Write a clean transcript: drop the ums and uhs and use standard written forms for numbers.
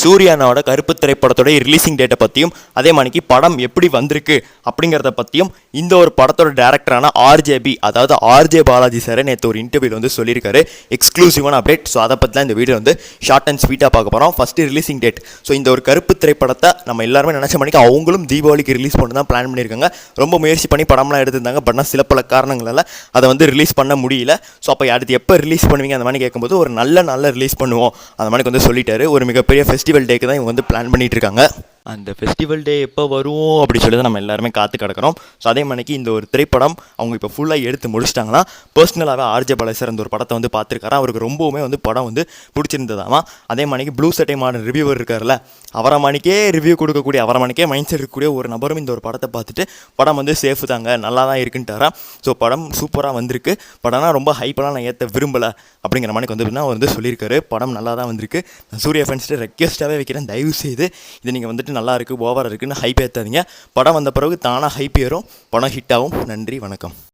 சூர்யானோட கருப்பு திரைப்படத்தோட ரிலீசிங் டேட்டை பற்றியும் அதே மாதிரிக்கு படம் எப்படி வந்திருக்கு அப்படிங்கிறத பற்றியும் இந்த ஒரு படத்தோட டேரக்டரான ஆர்ஜேபி அதாவது ஆர்ஜே பாலாஜி சார் நேற்று ஒரு இன்டர்வியூவில் வந்து சொல்லியிருக்காரு. எக்ஸ்க்ளூசிவான அப்டேட். ஸோ அதை பற்றி தான் இந்த வீடியோ வந்து ஷார்ட் அண்ட் ஸ்வீட்டாக பார்க்க போகிறோம். First releasing date. ஸோ இந்த ஒரு கருப்பு திரைப்படத்தை நம்ம எல்லாருமே நினச்ச மணிக்கு அவங்களும் தீபாவளிக்கு ரிலீஸ் பண்ணி தான் பிளான் பண்ணியிருக்காங்க. ரொம்ப முயற்சி பண்ணி படம்லாம் எடுத்திருந்தாங்க. பட் சில பல காரணங்களால் அதை வந்து ரிலீஸ் பண்ண முடியல. ஸோ அப்போ அடுத்து எப்போ ரிலீஸ் பண்ணுவீங்க அந்த மாதிரி கேட்கும்போது ஒரு நல்ல ரிலீஸ் பண்ணுவோம் அந்த மாதிரி வந்து சொல்லிட்டாரு. ஒரு மிகப்பெரிய ஃபெஸ்டிவல் டேக்கு தான் இவங்க வந்து பிளான் பண்ணிட்டு இருக்காங்க. அந்த ஃபெஸ்டிவல் டே எப்போ வரும் அப்படி சொல்லி தான் நம்ம எல்லாருமே காத்து கிடக்கிறோம். ஸோ அதே மாதிரிக்கு இந்த ஒரு திரைப்படம் அவங்க இப்போ ஃபுல்லாக எடுத்து முடிச்சிட்டாங்கன்னா பர்சனலாகவே ஆர்ஜே பாலாஜி சார் அந்த ஒரு படத்தை வந்து பார்த்துருக்காரு. அவருக்கு ரொம்பவுமே வந்து படம் வந்து பிடிச்சிருந்ததாமா. அதே மாதிரிக்கு ப்ளூ சட்டை மாடல் ரிவ்யூவர் இருக்கார்ல, அவரை மணிக்கே ரிவ்யூ கொடுக்கக்கூடிய அவரை மணிக்கே மைண்ட் செட் இருக்கக்கூடிய ஒரு நபரும் இந்த ஒரு படத்தை பார்த்துட்டு படம் வந்து சேஃபு தாங்க, நல்லா தான் இருக்குன்ட்டாரா. ஸோ படம் சூப்பராக வந்திருக்கு. படம்னா ரொம்ப ஹைப்பெல்லாம் நான் ஏற்ற விரும்பலை அப்படிங்கிற மாதிரி வந்து அவர் வந்து சொல்லியிருக்காரு. படம் நல்லா தான் வந்திருக்கு. நான் சூர்யா ஃபேன்ஸ்ட்டு ரெக்வெஸ்ட்டாகவே வைக்கிறேன், தயவு செய்து இதை நீங்கள் வந்துட்டு நல்லா இருக்குது ஓவராக இருக்குன்னு ஹைப் ஏற்றாதீங்க. படம் வந்த பிறகு தானாக ஹைப் ஏறும், படம் ஹிட் ஆகும். நன்றி, வணக்கம்.